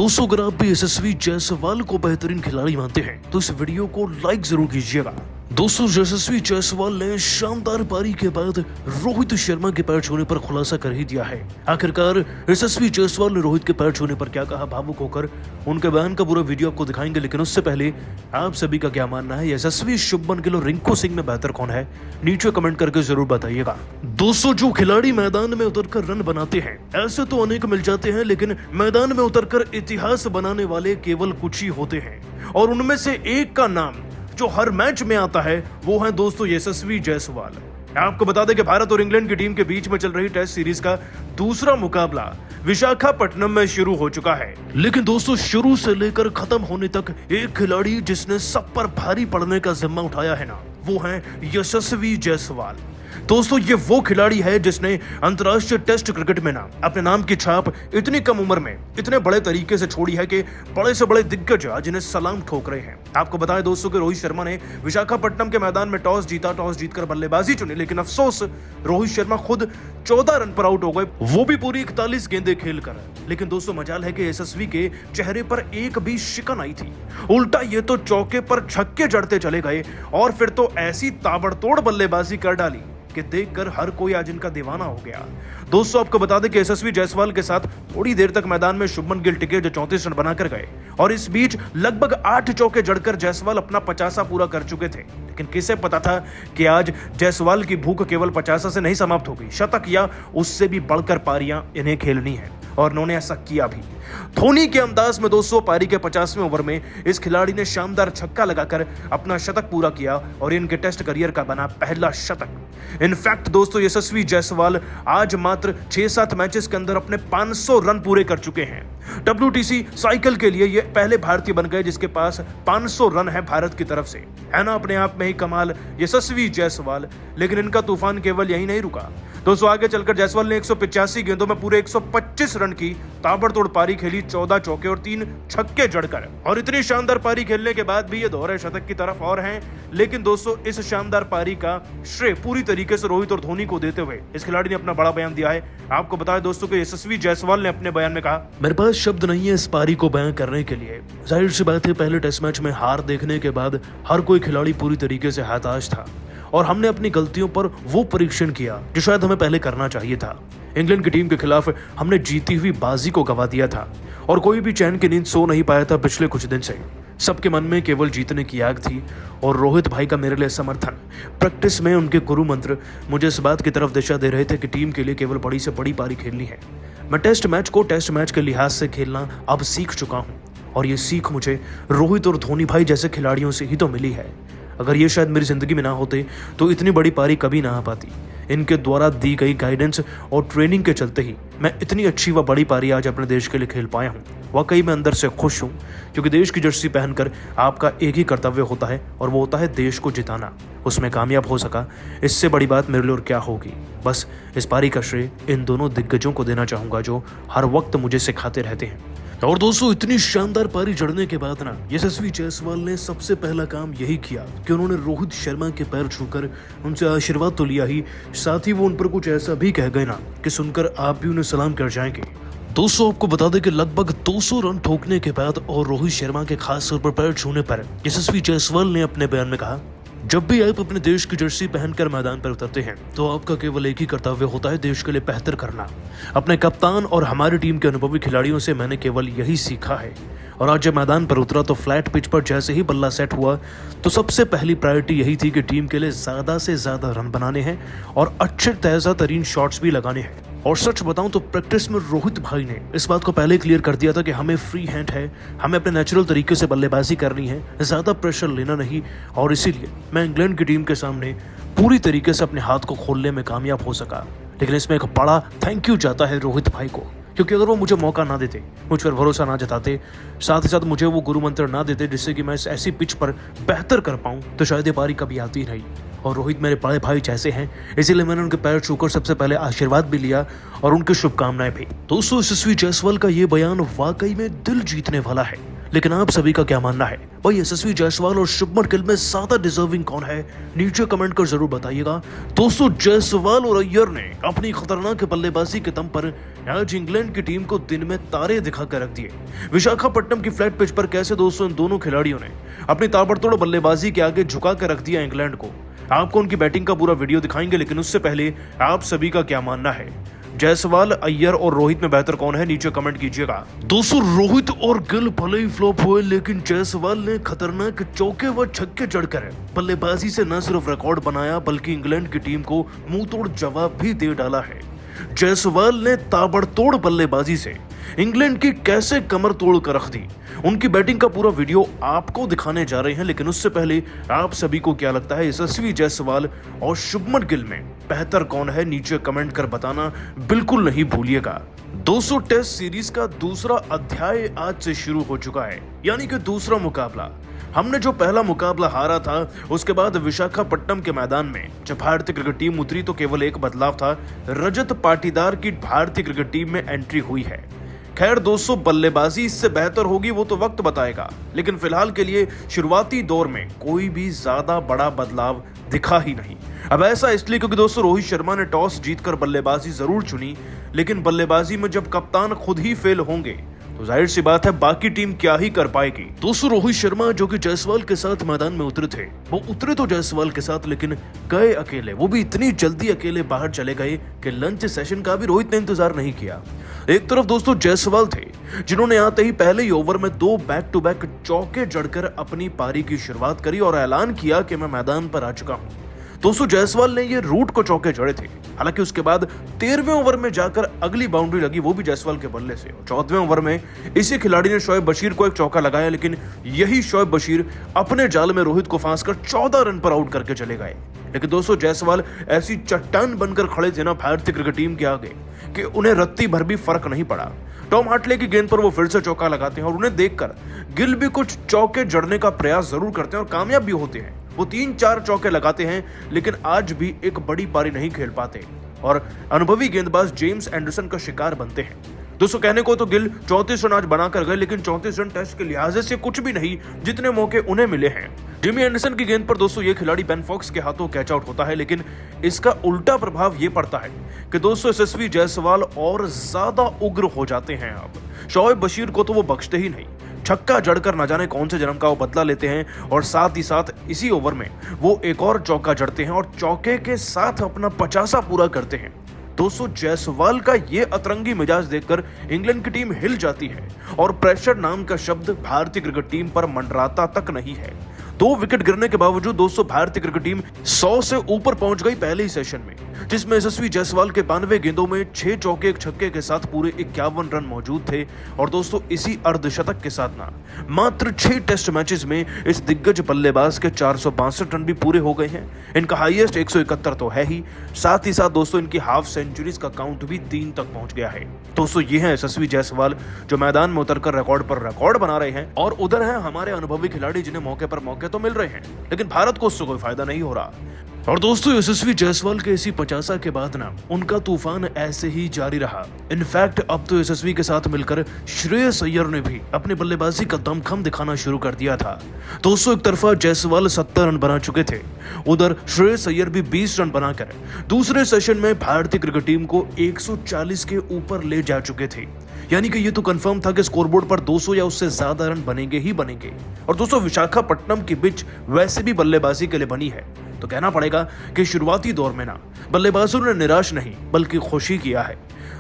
दोस्तों अगर आप भी यशस्वी जायसवाल को बेहतरीन खिलाड़ी मानते हैं तो इस वीडियो को लाइक जरूर कीजिएगा। दोस्तों यशस्वी जायसवाल ने शानदार पारी के बाद रोहित शर्मा के पैर छूने पर खुलासा कर ही दिया है। आखिरकार यशस्वी जायसवाल ने रोहित के पैर छूने पर क्या कहा, भावुक होकर उनके बयान का पूरा वीडियो आपको दिखाएंगे। लेकिन उससे पहले आप सभी का क्या मानना है, यशस्वी, शुभमन गिल और रिंकू सिंह में बेहतर कौन है, नीचे कमेंट करके जरूर बताइएगा। दोस्तों जो खिलाड़ी मैदान में उतरकर रन बनाते हैं ऐसे तो अनेक मिल जाते हैं, लेकिन मैदान में उतरकर इतिहास बनाने वाले केवल कुछ ही होते हैं और उनमें से एक का नाम जो हर मैच में आता है वो है दोस्तों यशस्वी जायसवाल। आपको बता दें कि भारत और इंग्लैंड की टीम के बीच में चल रही टेस्ट सीरीज का दूसरा मुकाबला विशाखापट्टनम में शुरू हो चुका है। लेकिन दोस्तों शुरू से लेकर खत्म होने तक एक खिलाड़ी जिसने सब पर भारी पड़ने का जिम्मा उठाया है ना, वो है यशस्वी जायसवाल। दोस्तों ये वो खिलाड़ी है जिसने अंतर्राष्ट्रीय टेस्ट क्रिकेट में ना अपने नाम की छाप इतनी कम उम्र में इतने बड़े तरीके से छोड़ी है कि बड़े से बड़े दिग्गज आज इन्हें सलाम ठोक रहे हैं। आपको बताएं दोस्तों कि रोहित शर्मा ने विशाखापट्टनम के मैदान में टॉस जीतकर बल्लेबाजी चुनी, लेकिन अफसोस रोहित शर्मा खुद 14 रन पर आउट हो गए, वो भी पूरी 41 गेंदें खेलकर। लेकिन दोस्तों मजाल है कि यशस्वी के चेहरे पर एक भी शिकन आई थी, उल्टा ये तो चौके पर छक्के जड़ते चले गए और फिर तो ऐसी ताबड़तोड़ बल्लेबाजी कर डाली कि देखकर हर कोई आज इनका दीवाना हो गया। दोस्तों आपको बता दें कि यशस्वी जायसवाल के साथ थोड़ी देर तक मैदान में शुभमन गिल टिके जो 34 रन बनाकर गए और इस बीच लगभग 8 चौके जड़कर जायसवाल अपना 50 पूरा कर चुके थे। लेकिन किसे पता था कि आज जायसवाल की भूख केवल 50 से नहीं समाप्त होगी, शतक या उससे भी बढ़कर पारियां इन्हें खेलनी है और उन्होंने ऐसा किया भी। धोनी के अंदाज में दोस्तों पारी के 50वें ओवर में इस खिलाड़ी ने शानदार छक्का लगाकर अपना शतक पूरा किया और इनके टेस्ट करियर का बना पहला शतक। इनफैक्ट दोस्तों यशस्वी जायसवाल आज मात्र 6-7 मैचेस के अंदर अपने 500 रन पूरे कर चुके हैं। WTC साइकिल के लिए ये पहले भारतीय बन गए जिसके पास 500 रन है भारत की तरफ से, है ना अपने आप में ही कमाल यशस्वी जायसवाल। लेकिन इनका तूफान केवल यही नहीं रुका दोस्तों, आगे चलकर जायसवाल ने 185 गेंदों में पूरे 125 रन की ताबड़तोड़ पारी खेली, 14 चौके और 3 छक्के जड़कर। और इतनी शानदार पारी खेलने के बाद भी ये दोहरे शतक की तरफ और हैं। लेकिन दोस्तों इस शानदार पारी का श्रेय पूरी तरीके से रोहित और धोनी को देते हुए इस खिलाड़ी ने अपना बड़ा बयान दिया है। आपको बताएं दोस्तों कि यशस्वी जायसवाल ने अपने बयान में कहा, मेरे पास शब्द नहीं है इस पारी को बयान करने के लिए। जाहिर सी बात है पहले टेस्ट मैच में हार देखने के बाद हर कोई खिलाड़ी पूरी तरीके से हताश था और हमने अपनी गलतियों पर वो परीक्षण किया जो शायद हमें पहले करना चाहिए था। इंग्लैंड की टीम के खिलाफ हमने जीती हुई बाजी को गवा दिया था और कोई भी चैन की नींद सो नहीं पाया था पिछले कुछ दिन से। सबके मन में केवल जीतने की आग थी और रोहित भाई का मेरे लिए समर्थन, प्रैक्टिस में उनके गुरु मंत्र मुझे इस बात की तरफ दिशा दे रहे थे कि टीम के लिए केवल बड़ी से बड़ी पारी खेलनी है। मैं टेस्ट मैच को टेस्ट मैच के लिहाज से खेलना अब सीख चुका हूँ और ये सीख मुझे रोहित और धोनी भाई जैसे खिलाड़ियों से ही तो मिली है। अगर ये शायद मेरी जिंदगी में ना होते तो इतनी बड़ी पारी कभी ना आ पाती। इनके द्वारा दी गई गाइडेंस और ट्रेनिंग के चलते ही मैं इतनी अच्छी व बड़ी पारी आज अपने देश के लिए खेल पाया हूँ। वाकई मैं अंदर से खुश हूँ क्योंकि देश की जर्सी पहनकर आपका एक ही कर्तव्य होता है और वो होता है देश को जिताना। उसमें कामयाब हो सका, इससे बड़ी बात मेरे लिए और क्या होगी। बस इस पारी का श्रेय इन दोनों दिग्गजों को देना चाहूँगा जो हर वक्त मुझे सिखाते रहते हैं। और दोस्तों इतनी शानदार पारी जड़ने के बाद ना यशस्वी जायसवाल ने सबसे पहला काम यही किया कि उन्होंने रोहित शर्मा के पैर छूकर उनसे आशीर्वाद तो लिया ही, साथ ही वो उन पर कुछ ऐसा भी कह गए ना कि सुनकर आप भी उन्हें सलाम कर जाएंगे। दोस्तों आपको बता दें कि लगभग 200 रन ठोकने के बाद और रोहित शर्मा के खास तौर पर पैर छूने पर यशस्वी जायसवाल ने अपने बयान में कहा, जब भी आप अपने देश की जर्सी पहनकर मैदान पर उतरते हैं तो आपका केवल एक ही कर्तव्य होता है देश के लिए बेहतर करना। अपने कप्तान और हमारी टीम के अनुभवी खिलाड़ियों से मैंने केवल यही सीखा है और आज जब मैदान पर उतरा तो फ्लैट पिच पर जैसे ही बल्ला सेट हुआ तो सबसे पहली प्रायोरिटी यही थी कि टीम के लिए ज़्यादा से ज़्यादा रन बनाने हैं और अच्छे तेज़ा तरीन शॉट्स भी लगाने हैं। और सच बताऊं तो प्रैक्टिस में रोहित भाई ने इस बात को पहले क्लियर कर दिया था कि हमें फ्री हैंड है, हमें अपने नेचुरल तरीके से बल्लेबाजी करनी है, ज़्यादा प्रेशर लेना नहीं। और इसीलिए मैं इंग्लैंड की टीम के सामने पूरी तरीके से अपने हाथ को खोलने में कामयाब हो सका। लेकिन इसमें एक बड़ा थैंक यू जाता है रोहित भाई को, क्योंकि अगर वो मुझे मौका ना देते, मुझ पर भरोसा ना जताते, साथ ही साथ मुझे वो गुरु मंत्र ना देते जिससे कि मैं इस ऐसी पिच पर बेहतर कर पाऊँ, तो शायद ये पारी कभी आती नहीं। और रोहित मेरे बड़े भाई जैसे हैं, इसीलिए मैंने उनके पैर छूकर सबसे पहले आशीर्वाद भी लिया और उनकी शुभकामनाएं भी। दोस्तों यशस्वी जायसवाल का ये बयान वाकई में दिल जीतने वाला है। लेकिन आप सभी का क्या मानना है? भाई यशस्वी जायसवाल और शुभमन गिल में ज्यादा डिजर्विंग कौन है? नीचे कमेंट कर जरूर बताइएगा। दोस्तों, जायसवाल और अय्यर ने अपनी खतरनाक बल्लेबाजी के दम पर आज इंग्लैंड की टीम को दिन में तारे दिखा कर रख दिए। विशाखापट्टनम की फ्लैट पिच पर कैसे दोस्तों इन दोनों खिलाड़ियों ने अपनी ताबड़तोड़ बल्लेबाजी के आगे झुका कर रख दिया इंग्लैंड को। आपको उनकी बैटिंग का पूरा वीडियो दिखाएंगे, लेकिन उससे पहले आप सभी का क्या मानना है? जायसवाल, अय्यर और रोहित में बेहतर कौन है? नीचे कमेंट कीजिएगा। दोस्तों, रोहित और गिल भले ही फ्लॉप हुए, लेकिन जायसवाल ने खतरनाक चौके व छक्के जड़कर बल्लेबाजी से न सिर्फ रिकॉर्ड बनाया बल्कि इंग्लैंड की टीम को मुंह तोड़ जवाब भी दे डाला है। जायसवाल ने ताबड़तोड़ बल्लेबाजी से इंग्लैंड की कैसे कमर तोड़ कर रख दी, उनकी बैटिंग का पूरा वीडियो आपको दिखाने जा रहे हैं। लेकिन उससे पहले आप सभी को क्या लगता है, यशस्वी जायसवाल और शुभमन गिल में बेहतर कौन है? नीचे कमेंट कर बताना बिल्कुल नहीं भूलिएगा। 200 टेस्ट सीरीज का दूसरा अध्याय आज से शुरू हो चुका है, यानी कि दूसरा मुकाबला। हमने जो पहला मुकाबला हारा था, उसके बाद विशाखापट्टनम के मैदान में जब भारतीय क्रिकेट टीम उतरी तो केवल एक बदलाव था, रजत पाटीदार की भारतीय क्रिकेट टीम में एंट्री हुई है। खैर दोस्तों, बल्लेबाजी इससे बेहतर होगी वो तो वक्त बताएगा, लेकिन फिलहाल के लिए शुरुआती दौर में कोई भी ज्यादा बड़ा बदलाव दिखा ही नहीं। अब ऐसा इसलिए क्योंकि दोस्तों रोहित शर्मा ने टॉस जीतकर बल्लेबाजी जरूर चुनी, लेकिन बल्लेबाजी में जब कप्तान खुद ही फेल होंगे तो जाहिर सी बात है बाकी टीम क्या ही कर पाएगी। दोस्तों, रोहित शर्मा जो कि जायसवाल के साथ मैदान में उतरे थे, वो उतरे तो जायसवाल के साथ लेकिन गए अकेले, वो भी इतनी जल्दी अकेले बाहर चले गए कि लंच सेशन का भी रोहित ने इंतजार नहीं किया। एक तरफ दोस्तों जायसवाल थे जिन्होंने आते ही पहले ही ओवर में 2 बैक टू बैक चौके जड़कर अपनी पारी की शुरुआत करी और ऐलान किया कि मैं मैदान पर आ चुका हूं। दोस्तों, जायसवाल ने ये रूट को चौके जड़े थे। हालांकि उसके बाद 13वें ओवर में जाकर अगली बाउंड्री लगी, वो भी जायसवाल के बल्ले से। 14वें ओवर में इसी खिलाड़ी ने शोएब बशीर को एक चौका लगाया, लेकिन यही शोएब बशीर अपने जाल में रोहित को फांसकर 14 रन पर आउट करके चले गए। लेकिन दोस्तों, जायसवाल ऐसी चट्टान बनकर खड़े थे ना भारतीय क्रिकेट टीम के आगे कि उन्हें रत्ती भर भी फर्क नहीं पड़ा। टॉम हार्टले की गेंद पर वो फिर से चौका लगाते हैं और उन्हें देखकर गिल भी कुछ चौके जड़ने का प्रयास जरूर करते हैं और कामयाब भी होते हैं। वो 3-4 चौके लगाते हैं, लेकिन आज भी एक बड़ी पारी नहीं खेल पाते और अनुभवी गेंदबाज जेम्स एंडरसन का शिकार बनते हैं। दोस्तों, कहने को तो गिल 34 रन आज बनाकर गए, लेकिन 34 रन टेस्ट के लिहाजे से कुछ भी नहीं जितने मौके उन्हें मिले हैं। जिमी एंडरसन की गेंद पर दोस्तों ये खिलाड़ी बेन फॉक्स के हाथों कैच आउट होता है, लेकिन इसका उल्टा प्रभाव ये पड़ता है कि दोस्तों यशस्वी जायसवाल और ज्यादा उग्र हो जाते हैं। अब शोएब बशीर को तो वो बख्शते ही नहीं, छक्का जड़कर न जाने कौन से जन्म का वो बदला लेते हैं और साथ ही साथ इसी ओवर में वो एक और चौका जड़ते हैं और चौके के साथ अपना 50 पूरा करते हैं। दोस्तों, जायसवाल का ये अतरंगी मिजाज देखकर इंग्लैंड की टीम हिल जाती है और प्रेशर नाम का शब्द भारतीय क्रिकेट टीम पर मंडराता तक नहीं है। 2 विकेट गिरने के बावजूद दोस्तों भारतीय क्रिकेट टीम 100 से ऊपर पहुंच गई पहले ही सेशन में, जिसमें यशस्वी जायसवाल के 92 गेंदों में 6 चौके 1 छक्के के साथ पूरे 51 रन मौजूद थे। और दोस्तों इसी अर्धशतक के साथ ना मात्र 6 टेस्ट मैचेस में इस दिग्गज बल्लेबाज के 462 रन भी पूरे हो गए हैं। इनका हाईएस्ट 171 तो है ही, साथ ही साथ दोस्तों इनकी हाफ सेंचुरीज का काउंट भी 3 तक पहुंच गया है। दोस्तों, ये है यशस्वी जायसवाल जो मैदान में उतरकर रिकॉर्ड पर रिकॉर्ड बना रहे हैं, और उधर है हमारे अनुभवी खिलाड़ी जिन्हें मौके पर मौके तो मिल रहे हैं, लेकिन भारत को उससे कोई फायदा नहीं हो रहा। और दोस्तों, यशस्वी जायसवाल के इसी 50 के बाद ना उनका तूफान ऐसे ही जारी रहा। इनफैक्ट अब तो यशस्वी के साथ मिलकर श्रेयस अय्यर ने भी अपनी बल्लेबाजी का दमखम दिखाना शुरू कर दिया था। दोस्तों, एक तरफा जायसवाल 70 रन बना चुके थे, उधर श्रेयस अय्यर भी 20 रन बनाकर दूसरे सेशन में भारतीय क्रिकेट टीम को 140 के ऊपर ले जा चुके थे। यानी कि ये तो कंफर्म था कि स्कोरबोर्ड पर 200 या उससे ज्यादा रन बनेंगे ही बनेंगे। और दोस्तों, विशाखापट्टनम की पिच वैसे भी बल्लेबाजी के लिए बनी है, तो कहना पड़ेगा कि शुरुआती दौर में ना बल्लेबाजों ने निराश नहीं बल्कि खुशी किया है।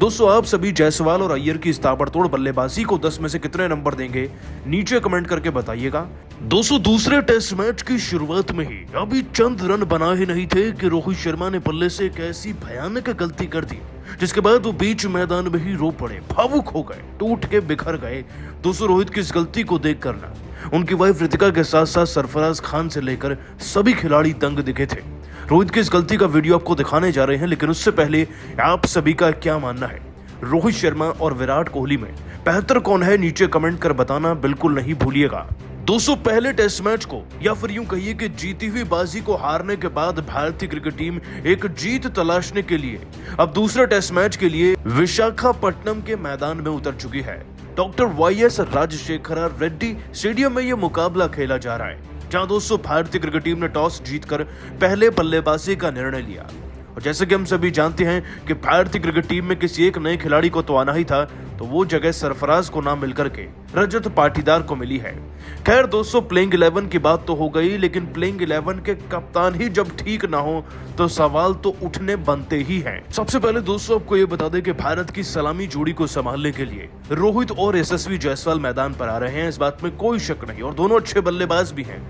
दोस्तों, आप सभी जायसवाल और अय्यर की इस ताबड़तोड़ बल्लेबाजी को 10 में से कितने नंबर देंगे? नीचे कमेंट करके बताइएगा। दोस्तों, दूसरे टेस्ट मैच की शुरुआत में ही अभी चंद रन बना ही नहीं थे कि रोहित शर्मा ने बल्ले से एक ऐसी भयानक गलती कर दी जिसके बाद वो बीच मैदान में ही रो पड़े, भावुक हो गए, टूट के बिखर गए। दोस्तों, रोहित की इस गलती को देख कर ना उनकी वाइफ रितिका के साथ साथ सरफराज खान से लेकर सभी खिलाड़ी दंग दिखे थे। रोहित की इस गलती का वीडियो आपको दिखाने जा रहे हैं, लेकिन उससे पहले आप सभी का क्या मानना है? रोहित शर्मा और विराट कोहली में बेहतर कौन है? नीचे कमेंट कर बताना बिल्कुल नहीं भूलिएगा। दोस्तों, पहले टेस्ट मैच को या फिर यूं कहिए कि जीती हुई बाजी को हारने के बाद भारतीय क्रिकेट टीम एक जीत तलाशने के लिए अब दूसरे टेस्ट मैच के लिए विशाखापट्टनम के मैदान में उतर चुकी है। Doctor YS Rajasekhar Reddy stadium में यह मुकाबला खेला जा रहा है, जहां दोस्तों भारतीय क्रिकेट टीम ने टॉस जीतकर पहले बल्लेबाजी का निर्णय लिया। और जैसे कि हम सभी जानते हैं कि भारतीय क्रिकेट टीम में किसी एक नए खिलाड़ी को तो आना ही था, तो वो जगह सरफराज को ना मिलकर के रजत पाटीदार को मिली है। खैर दोस्तों, प्लेइंग 11 की बात तो हो गई, लेकिन प्लेइंग 11 के कप्तान ही जब ठीक ना हो तो सवाल तो उठने बनते ही हैं। सबसे पहले दोस्तों आपको ये बता दें कि भारत की सलामी जोड़ी को संभालने के लिए रोहित और यशस्वी जायसवाल मैदान पर आ रहे हैं, इस बात में कोई शक नहीं, और दोनों अच्छे बल्लेबाज भी हैं।